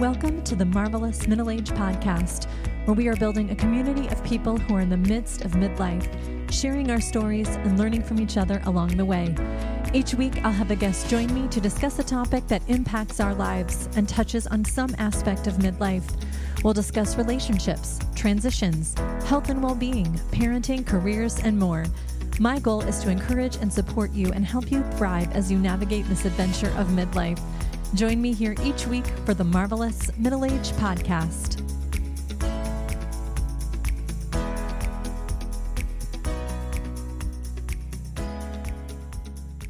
Welcome to the Marvelous Middle Age Podcast, where we are building a community of people who are in the midst of midlife, sharing our stories and learning from each other along the way. Each week, I'll have a guest join me to discuss a topic that impacts our lives and touches on some aspect of midlife. We'll discuss relationships, transitions, health and well-being, parenting, careers, and more. My goal is to encourage and support you and help you thrive as you navigate this adventure of midlife. Join me here each week for the Marvelous Middle Age Podcast.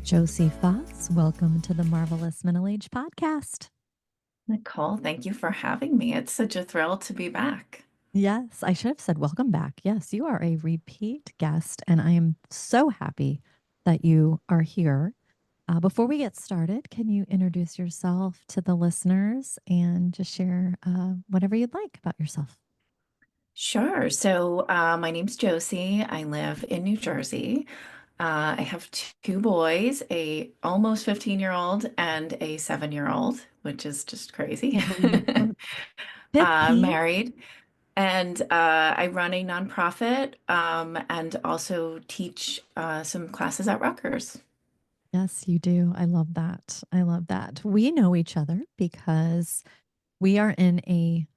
Josie Faass, welcome to the Marvelous Middle Age Podcast. Nicole, thank you for having me. It's such a thrill to be back. Yes, I should have said welcome back. Yes, you are a repeat guest, and I am so happy that you are here. Before we get started, can you introduce yourself to the listeners and just share whatever you'd like about yourself? Sure. So my name's Josie. I live in New Jersey. I have two boys, a almost 15-year-old and a 7-year-old, which is just crazy. Can't believe it. 15? Married. And I run a nonprofit and also teach some classes at Rutgers. Yes, you do. I love that. I love that. We know each other because we are in a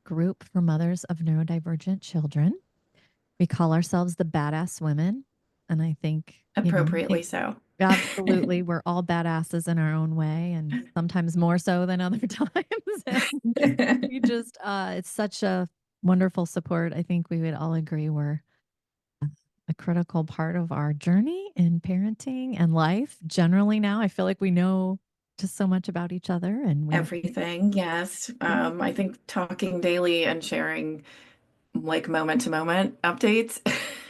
group for mothers of neurodivergent children. We call ourselves the Badass Women. And I think, Appropriately so. Absolutely. We're all badasses in our own way, and sometimes more so than other times. We just, it's such a wonderful support. I think we would all agree we're a critical part of our journey in parenting and life generally now. I feel like we know just so much about each other and everything. Yes. I think talking daily and sharing like moment to moment updates.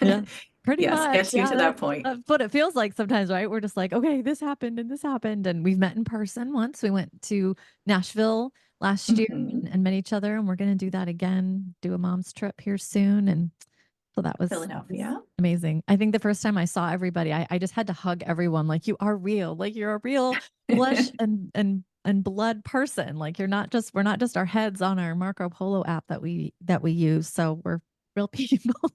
Yeah, pretty Yes, much. gets you Yeah, to that point. that's what it feels like sometimes, right? We're just like, okay, this happened and this happened. And we've met in person once. We went to Nashville last year and met each other. And we're going to do that again, do a mom's trip here soon. And so that was Philadelphia. Amazing. I think the first time I saw everybody, I just had to hug everyone. Like, you are real. Like, you're a real flesh and blood person. Like, we're not just our heads on our Marco Polo app that we use. So we're real people.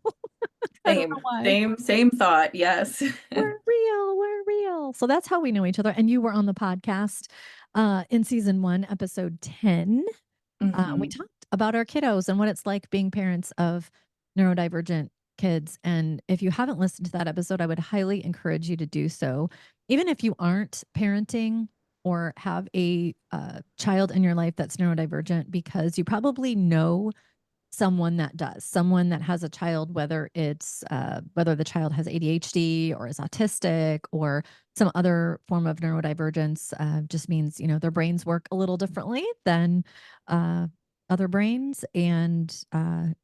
I don't know why. Same thought. Yes. We're real. So that's how we know each other. And you were on the podcast in season 1, episode 10. We talked about our kiddos and what it's like being parents of neurodivergent kids. And if you haven't listened to that episode, I would highly encourage you to do so. Even if you aren't parenting or have a child in your life that's neurodivergent, because you probably know someone that does, someone that has a child, whether it's whether the child has ADHD or is autistic or some other form of neurodivergence. Just means, their brains work a little differently than other brains. And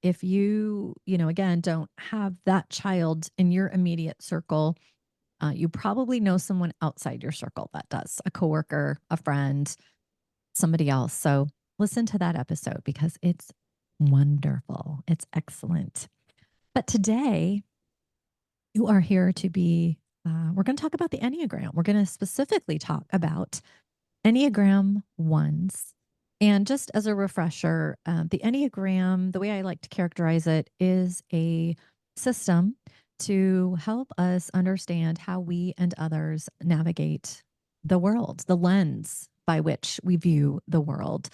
if you, again, don't have that child in your immediate circle, you probably know someone outside your circle that does, a coworker, a friend, somebody else. So listen to that episode because it's wonderful. It's excellent. But today, you are here to be, we're going to talk about the Enneagram. We're going to specifically talk about Enneagram Ones. And just as a refresher, the Enneagram, the way I like to characterize it, is a system to help us understand how we and others navigate the world, the lens by which we view the world.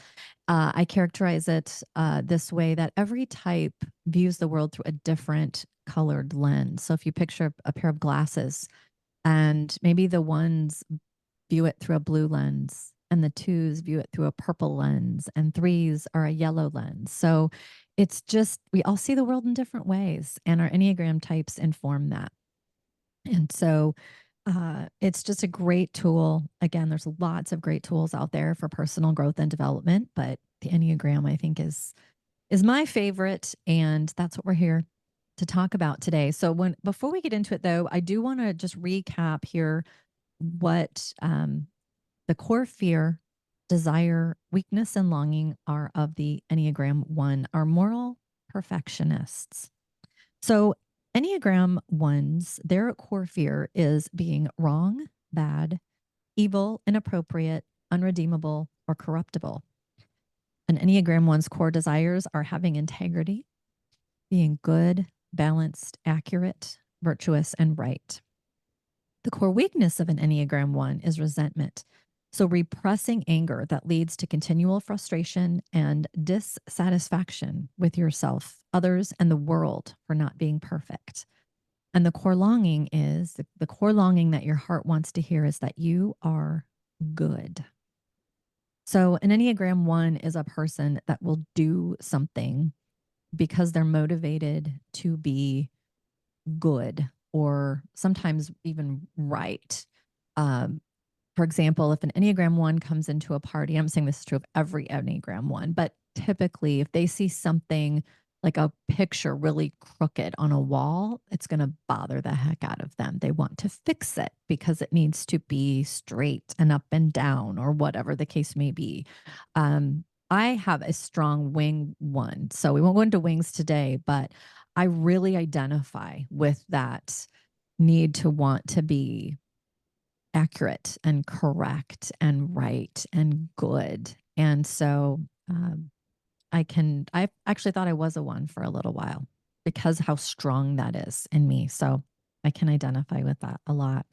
I characterize it this way, that every type views the world through a different colored lens. So if you picture a pair of glasses, and maybe the ones view it through a blue lens, and the twos view it through a purple lens, and threes are a yellow lens. So it's just, we all see the world in different ways, and our Enneagram types inform that. And so it's just a great tool. Again, there's lots of great tools out there for personal growth and development, but the Enneagram, I think, is my favorite, and that's what we're here to talk about today. So before we get into it, though, I do want to just recap here what the core fear, desire, weakness, and longing are of the Enneagram One, are moral perfectionists. So Enneagram Ones, their core fear is being wrong, bad, evil, inappropriate, unredeemable, or corruptible. An Enneagram One's core desires are having integrity, being good, balanced, accurate, virtuous, and right. The core weakness of an Enneagram One is resentment. So, repressing anger that leads to continual frustration and dissatisfaction with yourself, others, and the world for not being perfect. And the core longing that your heart wants to hear is that you are good. So, an Enneagram One is a person that will do something because they're motivated to be good or sometimes even right. Um, for example, if an Enneagram One comes into a party, I'm saying this is true of every Enneagram One, but typically if they see something like a picture really crooked on a wall, it's going to bother the heck out of them. They want to fix it because it needs to be straight and up and down or whatever the case may be. I have a strong wing one. So we won't go into wings today, but I really identify with that need to want to be accurate and correct and right and good. And so I actually thought I was a one for a little while because how strong that is in me. So I can identify with that a lot.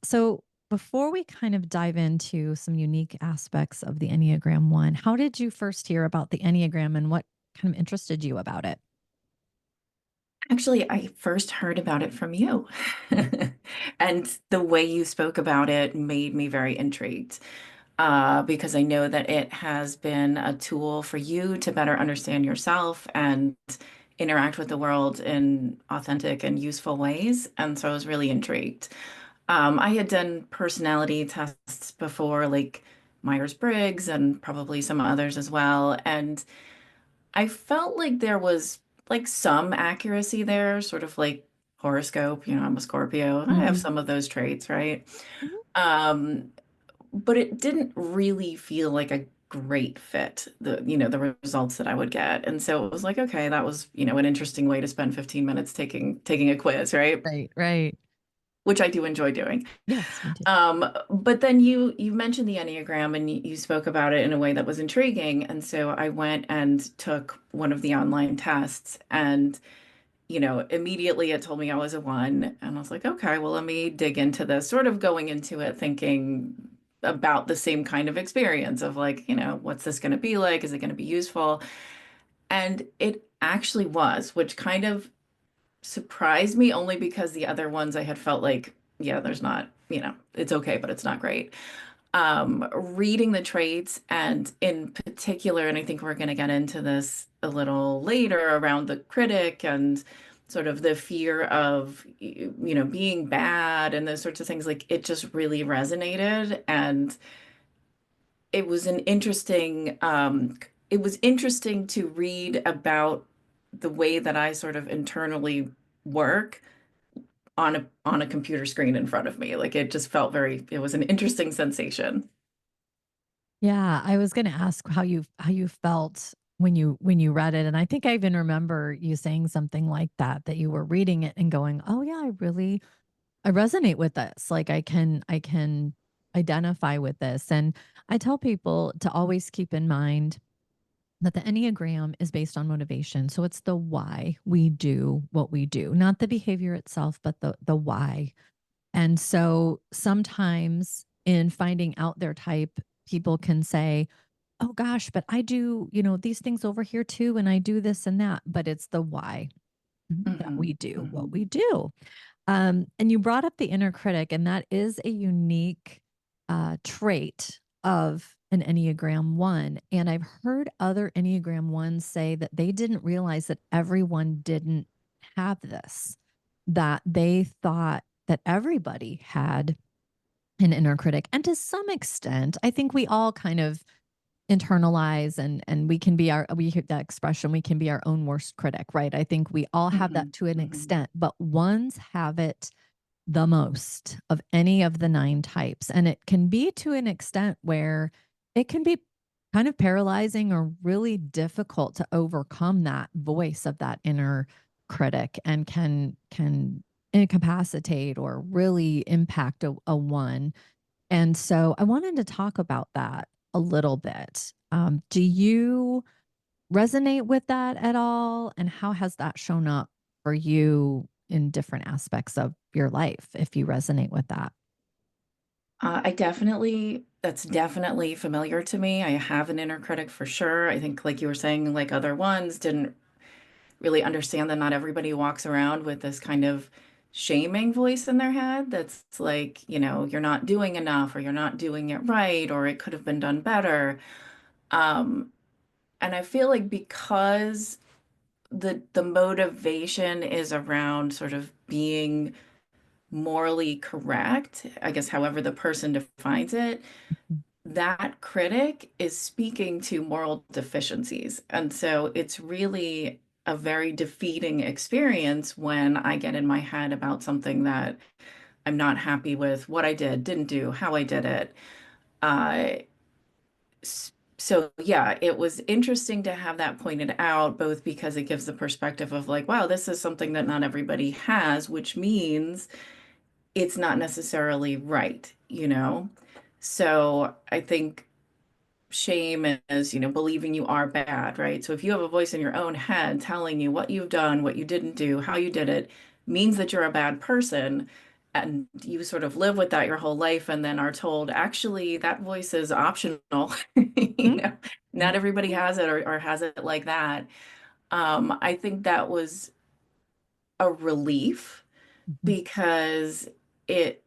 So before we kind of dive into some unique aspects of the Enneagram One, how did you first hear about the Enneagram and what kind of interested you about it? Actually, I first heard about it from you. And the way you spoke about it made me very intrigued, because I know that it has been a tool for you to better understand yourself and interact with the world in authentic and useful ways. And so I was really intrigued. I had done personality tests before, like Myers-Briggs and probably some others as well. And I felt like there was like some accuracy there, sort of like horoscope, I'm a Scorpio. I have Mm-hmm. some of those traits, right? Um, but it didn't really feel like a great fit, the results that I would get. And so it was like, okay, that was, an interesting way to spend 15 minutes taking a quiz, right? Right, right. Which I do enjoy doing. Yes, me too. But then you mentioned the Enneagram and you spoke about it in a way that was intriguing. And so I went and took one of the online tests and, immediately it told me I was a one. And I was like, okay, well, let me dig into this, sort of going into it thinking about the same kind of experience of like, what's this going to be like? Is it going to be useful? And it actually was, which kind of surprised me only because the other ones I had felt like, yeah, there's not, it's okay, but it's not great. Reading the traits and in particular, and I think we're going to get into this a little later around the critic and sort of the fear of, being bad and those sorts of things, like it just really resonated. And it was interesting to read about the way that I sort of internally work on a computer screen in front of me. Like it just felt it was an interesting sensation. Yeah, I was going to ask how you felt when you read it, and I think I even remember you saying something like that you were reading it and going, "Oh yeah, I resonate with this. Like I can identify with this." And I tell people to always keep in mind that the Enneagram is based on motivation. So it's the why we do what we do, not the behavior itself, but the why. And so sometimes in finding out their type, people can say, oh gosh, but I do, these things over here too, and I do this and that, but it's the why that we Hmm. do what Hmm. we do. And you brought up the inner critic, and that is a unique trait of an Enneagram One. And I've heard other Enneagram Ones say that they didn't realize that everyone didn't have this, that they thought that everybody had an inner critic. And to some extent, I think we all kind of internalize and we hear that expression, we can be our own worst critic, right? I think we all have Hmm. that to an Hmm. extent, but ones have it the most of any of the nine types. And it can be to an extent where it can be kind of paralyzing or really difficult to overcome that voice of that inner critic and can incapacitate or really impact a one. And so I wanted to talk about that a little bit. Do you resonate with that at all? And how has that shown up for you in different aspects of your life, if you resonate with that? That's definitely familiar to me. I have an inner critic for sure. I think, like you were saying, like other ones didn't really understand that not everybody walks around with this kind of shaming voice in their head that's like, you're not doing enough or you're not doing it right or it could have been done better. Um, and I feel like because the motivation is around sort of being morally correct, I guess however the person defines it, that critic is speaking to moral deficiencies. And so it's really a very defeating experience when I get in my head about something that I'm not happy with, what I did, didn't do, how I did it. Uh, so yeah, it was interesting to have that pointed out, both because it gives the perspective of like, wow, this is something that not everybody has, which means it's not necessarily right, you know? So I think shame is, believing you are bad, right? So if you have a voice in your own head telling you what you've done, what you didn't do, how you did it, means that you're a bad person. And you sort of live with that your whole life and then are told, actually, that voice is optional. Mhm. Not everybody has it or has it like that. I think that was a relief Mhm. because it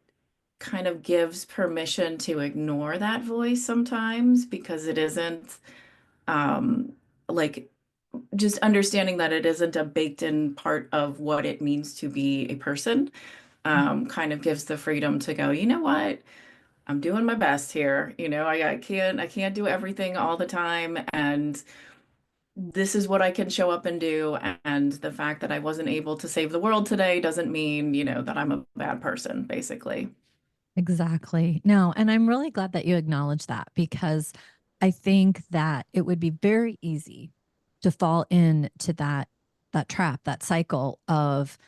kind of gives permission to ignore that voice sometimes because it isn't um, like just understanding that it isn't a baked in part of what it means to be a person kind of gives the freedom to go, you know what? I'm doing my best here. I can't do everything all the time. And this is what I can show up and do. And the fact that I wasn't able to save the world today doesn't mean, that I'm a bad person, basically. Exactly. No, and I'm really glad that you acknowledge that because I think that it would be very easy to fall into that trap, that cycle of,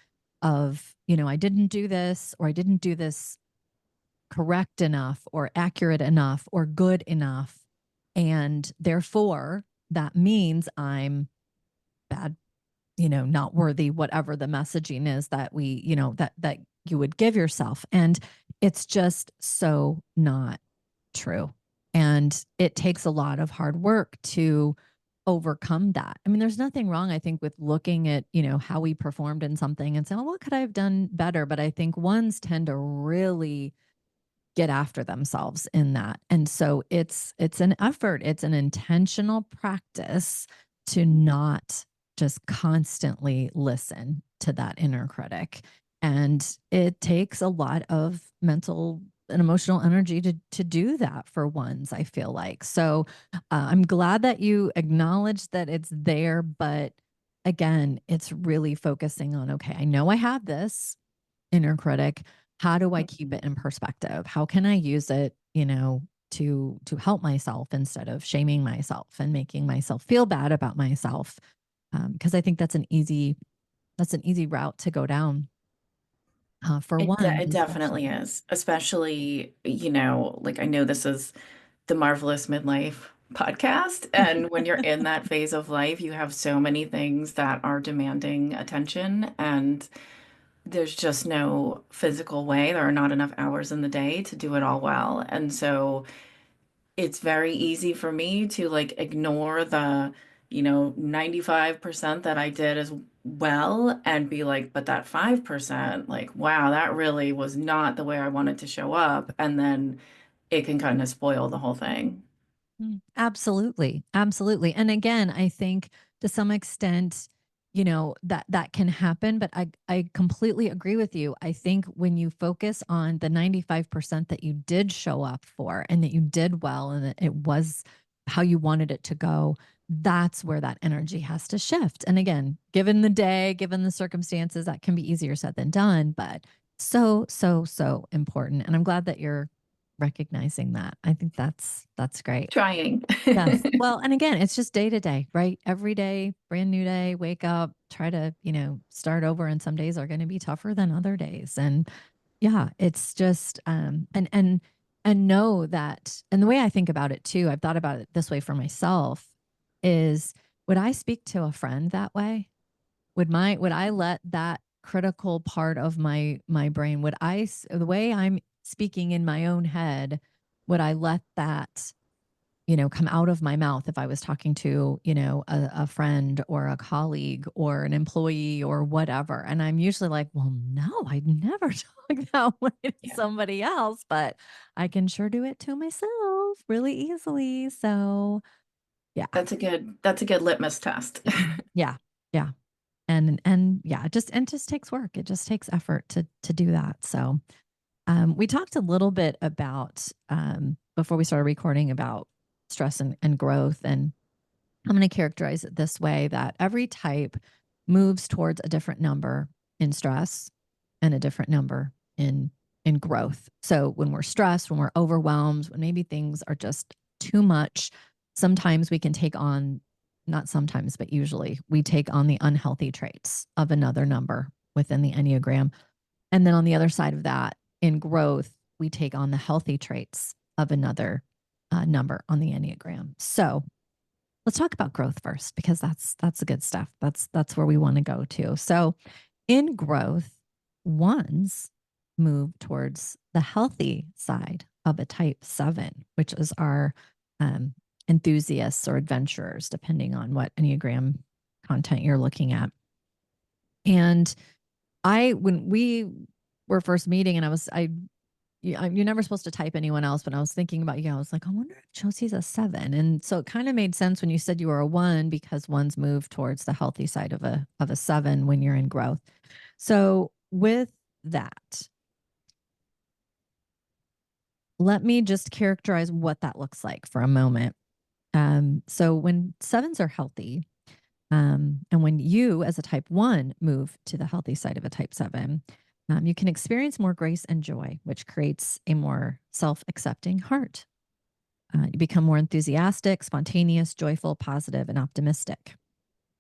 I didn't do this or I didn't do this correct enough or accurate enough or good enough. And therefore, that means I'm bad, not worthy, whatever the messaging is that that you would give yourself. And it's just so not true. And it takes a lot of hard work to overcome that. I mean, there's nothing wrong, I think, with looking at, how we performed in something and saying, well, what could I have done better? But I think ones tend to really get after themselves in that. And so it's an effort, it's an intentional practice to not just constantly listen to that inner critic. And it takes a lot of mental and emotional energy to do that for ones, I feel like. So I'm glad that you acknowledge that it's there, but again, it's really focusing on, okay, I know I have this inner critic. How do I keep it in perspective? How can I use it, to help myself instead of shaming myself and making myself feel bad about myself? Because I think that's an easy route to go down for one. It Especially. definitely is, especially, like I know this is the Marvelous Midlife podcast. And when you're in that phase of life, you have so many things that are demanding attention, and there's just no physical way. There are not enough hours in the day to do it all well. And so it's very easy for me to like ignore the, 95% that I did as well and be like, but that 5%, like, wow, that really was not the way I wanted to show up. And then it can kind of spoil the whole thing. Absolutely. Absolutely. And again, I think to some extent, that can happen, but I completely agree with you. I think when you focus on the 95% that you did show up for and that you did well and that it was how you wanted it to go, that's where that energy has to shift. And again, given the day, given the circumstances, that can be easier said than done, but so, so, so important. And I'm glad that you're recognizing that. I think that's great. Trying. Yes. Well, and again, it's just day to day, right? Every day, brand new day, wake up, try to, start over. And some days are going to be tougher than other days. And yeah, it's just and and know that, and the way I think about it too, I've thought about it this way for myself, is would I speak to a friend that way? Would I let that critical part of my brain, the way I'm speaking in my own head, would I let that, come out of my mouth if I was talking to, a friend or a colleague or an employee or whatever? And I'm usually like, well, no, I'd never talk that way to Yeah. somebody else, but I can sure do it to myself really easily. So yeah. That's a good litmus test. Yeah. Yeah. And yeah, it just takes work. It just takes effort to do that. So we talked a little bit about before we started recording about stress and growth. And I'm going to characterize it this way, that every type moves towards a different number in stress and a different number in growth. So when we're stressed, when we're overwhelmed, when maybe things are just too much, sometimes we can take on, not sometimes, but usually we take on the unhealthy traits of another number within the Enneagram. And then on the other side of that, in growth, we take on the healthy traits of another number on the Enneagram. So let's talk about growth first, because that's the good stuff. That's where we want to go to. So in growth, ones move towards the healthy side of a type 7, which is our um, enthusiasts or adventurers, depending on what Enneagram content you're looking at. And when we were first meeting, and you're never supposed to type anyone else, but I was thinking about you. I was like, I wonder if Josie's a 7. And so it kind of made sense when you said you were a 1, because ones move towards the healthy side of a 7 when you're in growth. So with that, let me just characterize what that looks like for a moment. So when 7s are healthy, and when you, as a type 1, move to the healthy side of a type 7, you can experience more grace and joy, which creates a more self accepting heart. You become more enthusiastic, spontaneous, joyful, positive, and optimistic.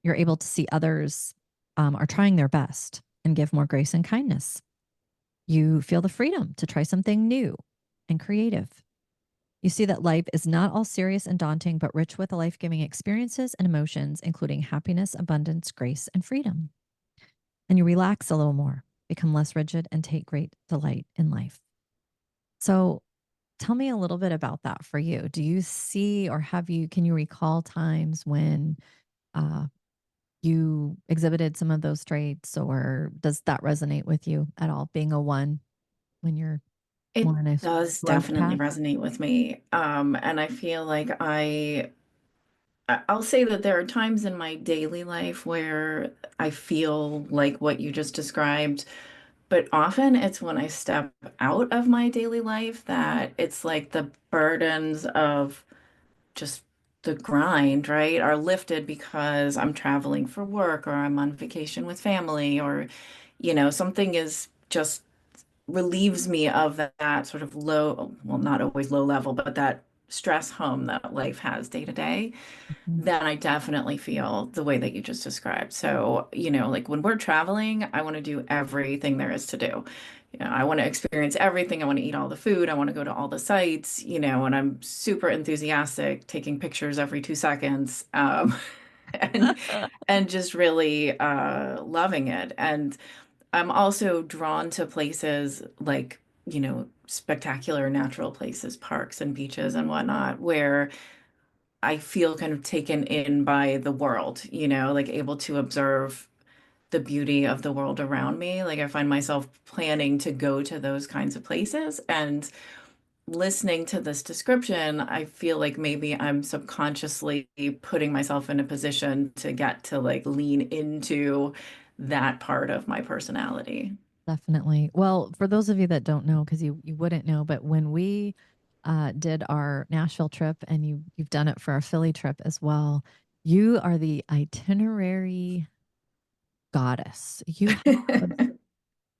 You're able to see others are trying their best and give more grace and kindness. You feel the freedom to try something new and creative. You see that life is not all serious and daunting, but rich with life giving experiences and emotions, including happiness, abundance, grace, and freedom. And you relax a little more, become less rigid, and take great delight in life. So, tell me a little bit about that for you. Do you see, or can you recall times when uh, you exhibited some of those traits, or does that resonate with you at all, being a 1 when you're It more in a does growth definitely path? resonate with me. And I feel like I'll say that there are times in my daily life where I feel like what you just described, but often it's when I step out of my daily life that it's like the burdens of just the grind, right, are lifted because I'm traveling for work, or I'm on vacation with family, or, something is just relieves me of that sort of low, well, not always low level, but that stress hum that life has day to day. Mhm. Then I definitely feel the way that you just described. So, like when we're traveling, I want to do everything there is to do. I want to experience everything. I want to eat all the food. I want to go to all the sites, and I'm super enthusiastic, taking pictures every 2 seconds, and and just really loving it. And I'm also drawn to places like, spectacular natural places, parks and beaches and whatnot, where I feel kind of taken in by the world, like able to observe the beauty of the world around me. Like I find myself planning to go to those kinds of places, and listening to this description, I feel like maybe I'm subconsciously putting myself in a position to get to like lean into that part of my personality. Definitely. Well, for those of you that don't know, because you wouldn't know, but when we did our Nashville trip, and you've done it for our Philly trip as well, you are the itinerary goddess. You have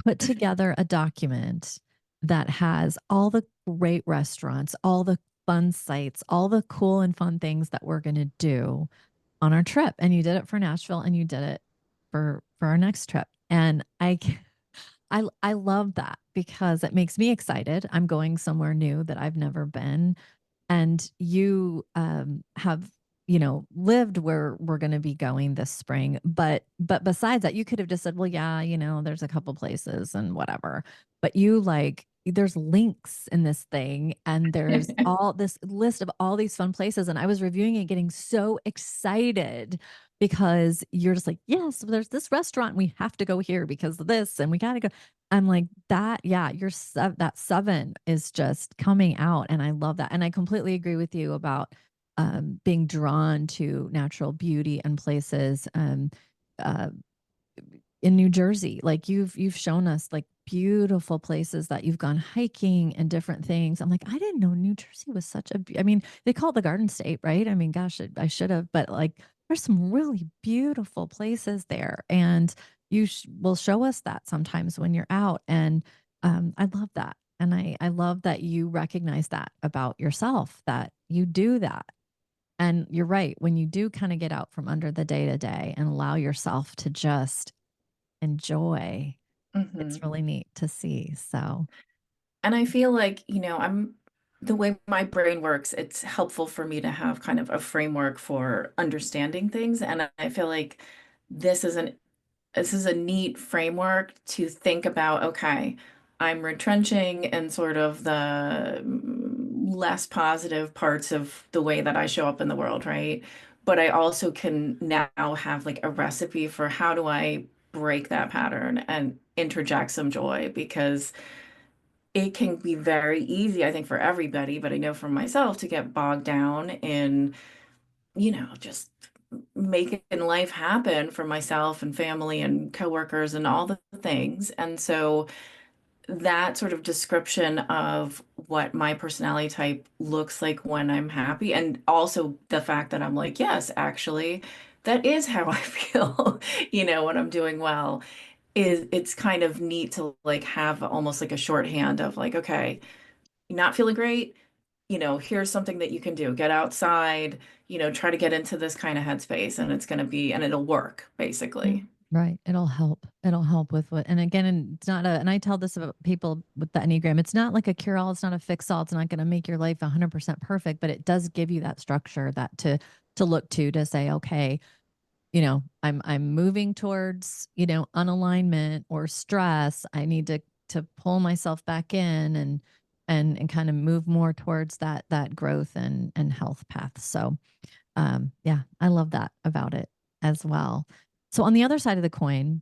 put together a document that has all the great restaurants, all the fun sites, all the cool and fun things that we're going to do on our trip. And you did it for Nashville, and you did it for our next trip. And I love that because it makes me excited. I'm going somewhere new that I've never been, and you have lived where we're going to be going this spring, but besides that you could have just said, well, yeah, there's a couple places and whatever, but you like there's links in this thing, and there's all this list of all these fun places, and I was reviewing it getting so excited because you're just like, yes, there's this restaurant, we have to go here because of this, and we got to go. I'm like, that, yeah, that seven is just coming out. And I love that. And I completely agree with you about being drawn to natural beauty and places. Uh, in New Jersey. Like you've shown us like beautiful places that you've gone hiking and different things. I'm like, I didn't know New Jersey was such a I mean, they call it the Garden State, right? I mean, gosh, I should have, but like there's some really beautiful places there, and you will show us that sometimes when you're out, and I love that. And I love that you recognize that about yourself, that you do that. And you're right, when you do kind of get out from under the day to day and allow yourself to just enjoy, it's Hmm. really neat to see. So, And I feel like, the way my brain works, it's helpful for me to have kind of a framework for understanding things. And I feel like this is an this is a neat framework to think about, okay, I'm retrenching in sort of the less positive parts of the way that I show up in the world, right? But I also can now have like a recipe for how do I break that pattern and interject some joy, because it can be very easy, I think, for everybody, but I know for myself to get bogged down in, just making life happen for myself and family and coworkers and all the things. And so that sort of description of what my personality type looks like when I'm happy, and also the fact that I'm like, yes, actually, that is how I feel, when I'm doing well, is it's kind of neat to like have almost like a shorthand of like, okay, you're not feeling great, here's something that you can do. Get outside, try to get into this kind of headspace, and and it'll work, yeah, basically. right. It'll help. It'll help with what, and again, and it's not and I tell this about people with the Enneagram, it's not like a cure all, it's not a fix all, it's not going to make your life 100% perfect, but it does give you that structure that to look to say, okay, I'm moving towards, unalignment or stress. I need to pull myself back in and kind of move more towards that growth and health path. So yeah, I love that about it as well. So on the other side of the coin,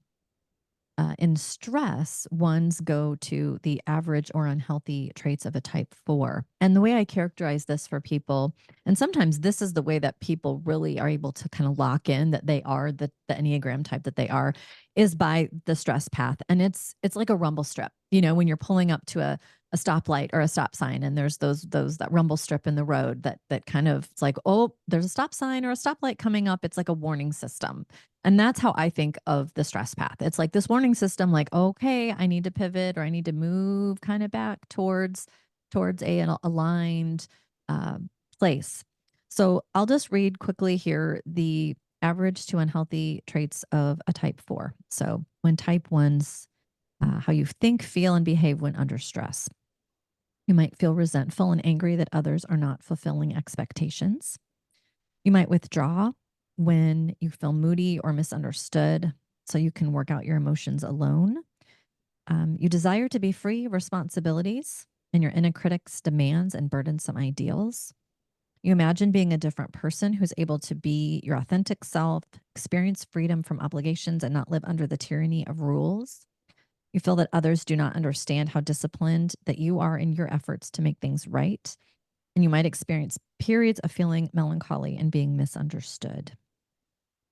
in stress, ones go to the average or unhealthy traits of a type four. And the way I characterize this for people, and sometimes this is the way that people really are able to kind of lock in that they are the Enneagram type that they are, is by the stress path. And it's like a rumble strip, when you're pulling up to a stoplight or a stop sign, and there's those that rumble strip in the road that kind of, it's like, oh, there's a stop sign or a stoplight coming up. It's like a warning system. And that's how I think of the stress path. It's like this warning system, like, okay, I need to pivot, or I need to move kind of back towards an aligned uh, place. So I'll just read quickly here the average to unhealthy traits of a type four. So when type ones, how you think, feel, and behave when under stress. You might feel resentful and angry that others are not fulfilling expectations. You might withdraw when you feel moody or misunderstood, so you can work out your emotions alone. You desire to be free of responsibilities and your inner critic's demands and burdensome ideals. You imagine being a different person who's able to be your authentic self, experience freedom from obligations, and not live under the tyranny of rules. You feel that others do not understand how disciplined that you are in your efforts to make things right. And you might experience periods of feeling melancholy and being misunderstood.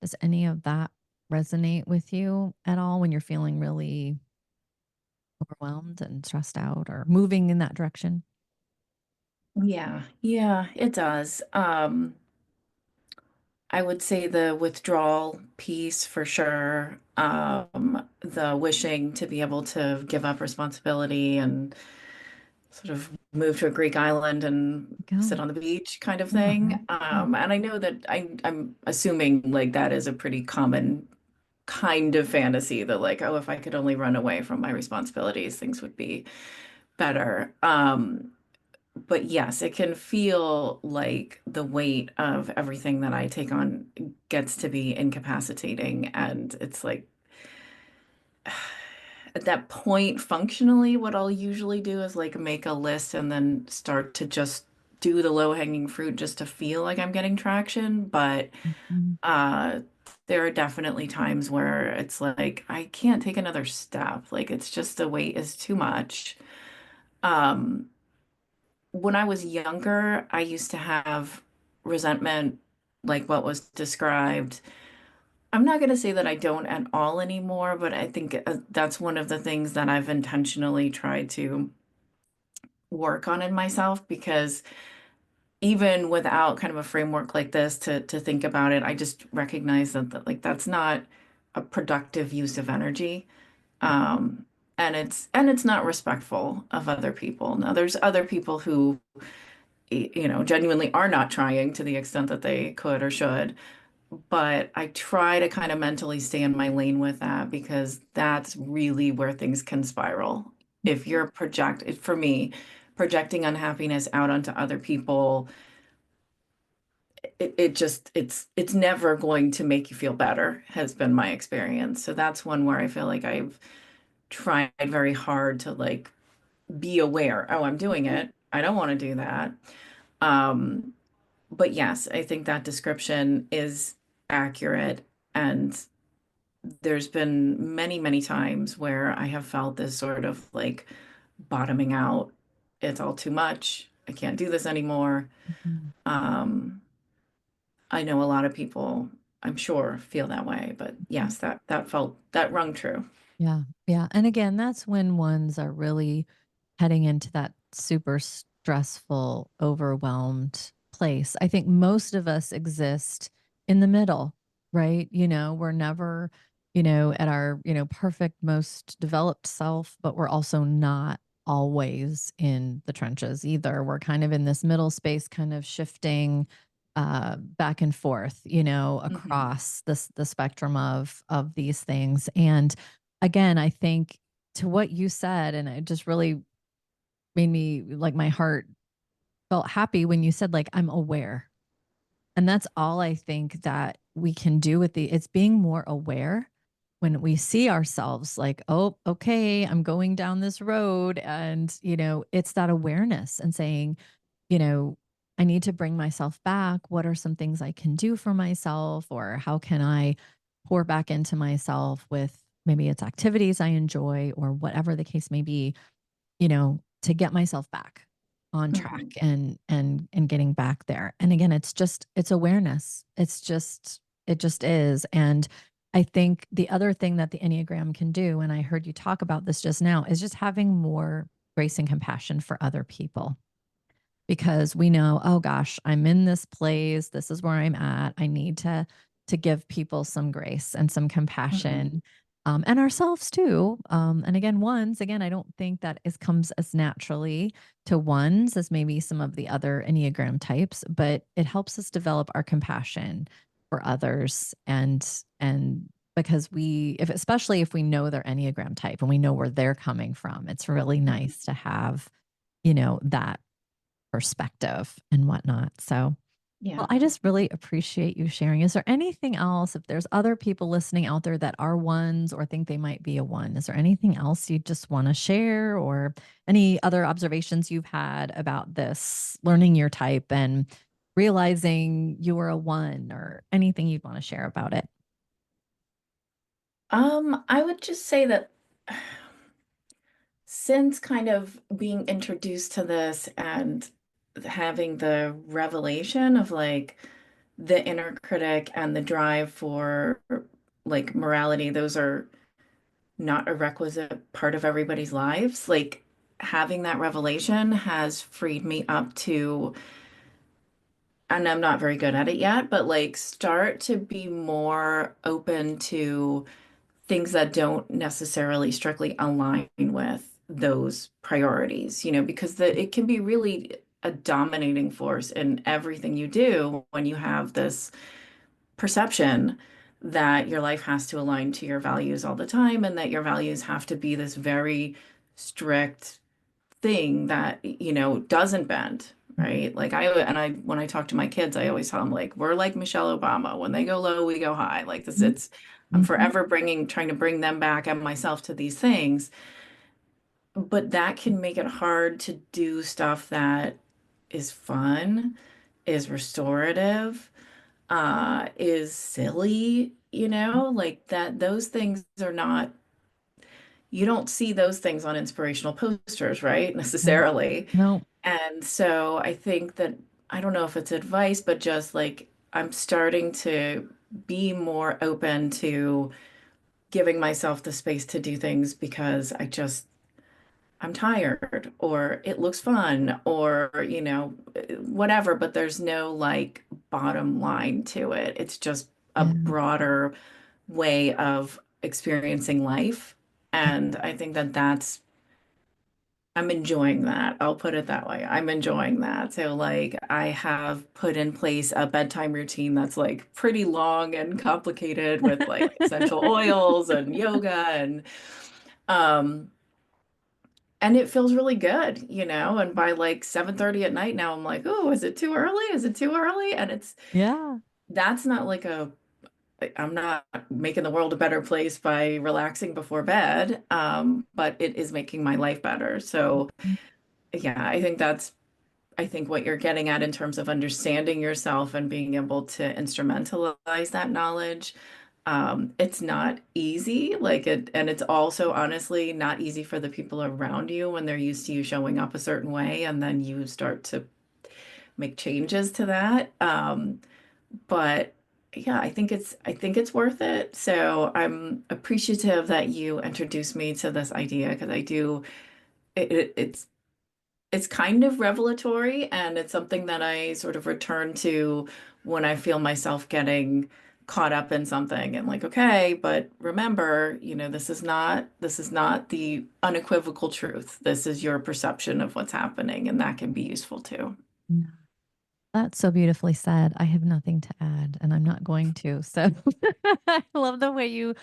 Does any of that resonate with you at all when you're feeling really overwhelmed and stressed out or moving in that direction? Yeah, yeah, it does. I would say the withdrawal piece for sure. The wishing to be able to give up responsibility and sort of move to a Greek island and sit Go. on the beach kind of Yeah. thing. Yeah. And I know that I'm assuming like that is a pretty common kind of fantasy that like, oh, if I could only run away from my responsibilities, things would be better. But yes, it can feel like the weight of everything that I take on gets to be incapacitating. And it's like at that point, functionally, what I'll usually do is like make a list and then start to just do the low-hanging fruit just to feel like I'm getting traction. But Mhm. uh there are definitely times where it's like I can't take another step. Like it's just the weight is too much. Um when I was younger, I used to have resentment, like what was described. I'm not going to say that I don't at all anymore, but I think that's one of the things that I've intentionally tried to work on in myself because even without kind of a framework like this to think about it, I just recognize that like that's not a productive use of energy. Um, and it's not respectful of other people. Now, there's other people who genuinely are not trying to the extent that they could or should. But I try to kind of mentally stay in my lane with that because that's really where things can spiral. If you're for me, projecting unhappiness out onto other people, it just it's never going to make you feel better, has been my experience. So that's one where I feel like I've tried very hard to like be aware. Oh, I'm doing it. I don't want to do that. Um, but yes, I think that description is accurate. And there's been many, many times where I have felt this sort of like bottoming out. It's all too much. I can't do this anymore. Mhm. Um, I know a lot of people, I'm sure, feel that way, but Mhm. yes, that rung true. Yeah. Yeah. And again, that's when ones are really heading into that super stressful, overwhelmed place. I think most of us exist in the middle, right? We're never, at our, perfect, most developed self, but we're also not always in the trenches either. We're kind of in this middle space, kind of shifting back and forth, Mhm. across the spectrum of these things. And again, I think to what you said, and it just really made me like my heart felt happy when you said like I'm aware. And that's all I think that we can do with it's being more aware when we see ourselves like, oh, okay, I'm going down this road. And, it's that awareness and saying, you know, I need to bring myself back. What are some things I can do for myself? Or how can I pour back into myself with maybe it's activities I enjoy or whatever the case may be, to get myself back on track Mhm. and getting back there. And again, it's awareness. It just is. And I think the other thing that the Enneagram can do, and I heard you talk about this just now, is just having more grace and compassion for other people because we know, oh gosh, I'm in this place. This is where I'm at. I need to give people some grace and some Mhm. compassion, and ourselves too. And again, ones, again, I don't think that is comes as naturally to ones as maybe some of the other Enneagram types, but it helps us develop our compassion for others and because if especially if we know their Enneagram type and we know where they're coming from, it's really Mhm. nice to have that perspective and whatnot. So, well, Yeah. I just really appreciate you sharing. Is there anything else, if there's other people listening out there that are ones or think they might be a one, is there anything else you just want to share or any other observations you've had about this learning your type and realizing you were a one or anything you'd want to share about it? I would just say that since kind of being introduced to this and having the revelation of like the inner critic and the drive for like morality, those are not a requisite part of everybody's lives. Like having that revelation has freed me up to, and I'm not very good at it yet, but like start to be more open to things that don't necessarily strictly align with those priorities, because it can be really a dominating force in everything you do when you have this perception that your life has to align to your values all the time, and that your values have to be this very strict thing that, doesn't bend, right? Like when I talk to my kids, I always tell them, like, we're like Michelle Obama. When they go low, we go high. Like this, I'm Mm-hmm. forever trying to bring them back and myself to these things. But that can make it hard to do stuff that is fun, is restorative, is silly, like that. Those things are not, you don't see those things on inspirational posters, right? No, Necessarily. no, And so I think that, I don't know if it's advice, but just like I'm starting to be more open to giving myself the space to do things because I'm tired or it looks fun or, whatever, but there's no like bottom line to it. It's just a yeah, broader way of experiencing life. yeah, And I think that I'm enjoying that. I'll put it that way. I'm enjoying that. So like I have put in place a bedtime routine that's like pretty long and complicated with like essential oils and yoga um and it feels really good, and by like 7:30 at night now I'm like, "Oh, is it too early? Is it too early?" And yeah. that's not like I'm not making the world a better place by relaxing before bed, but it is making my life better. So yeah, I think what you're getting at in terms of understanding yourself and being able to instrumentalize that knowledge. It's not easy, and it's also honestly not easy for the people around you when they're used to you showing up a certain way, and then you start to make changes to that. But yeah, I think it's worth it. So I'm appreciative that you introduced me to this idea because I do it's kind of revelatory and it's something that I sort of return to when I feel myself getting caught up in something and like, okay, but remember, this is not the unequivocal truth. This is your perception of what's happening, and that can be useful too. Yeah. That's so beautifully said. I have nothing to add, and I'm not going to. So I love the way you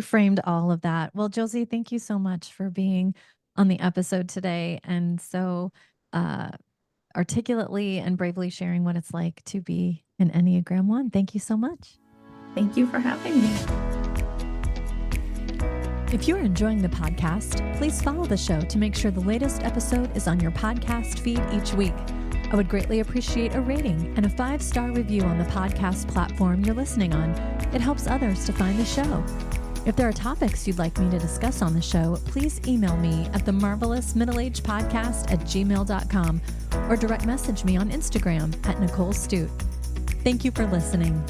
framed all of that. Well, Josie, thank you so much for being on the episode today and so uh, articulately and bravely sharing what it's like to be an Enneagram One. Thank you so much. Thank you for having me. If you're enjoying the podcast, please follow the show to make sure the latest episode is on your podcast feed each week. I would greatly appreciate a rating and a 5-star review on the podcast platform you're listening on. It helps others to find the show. If there are topics you'd like me to discuss on the show, please email me at themarvelousmiddleagepodcast@gmail.com or direct message me on Instagram at Nicole Stute. Thank you for listening.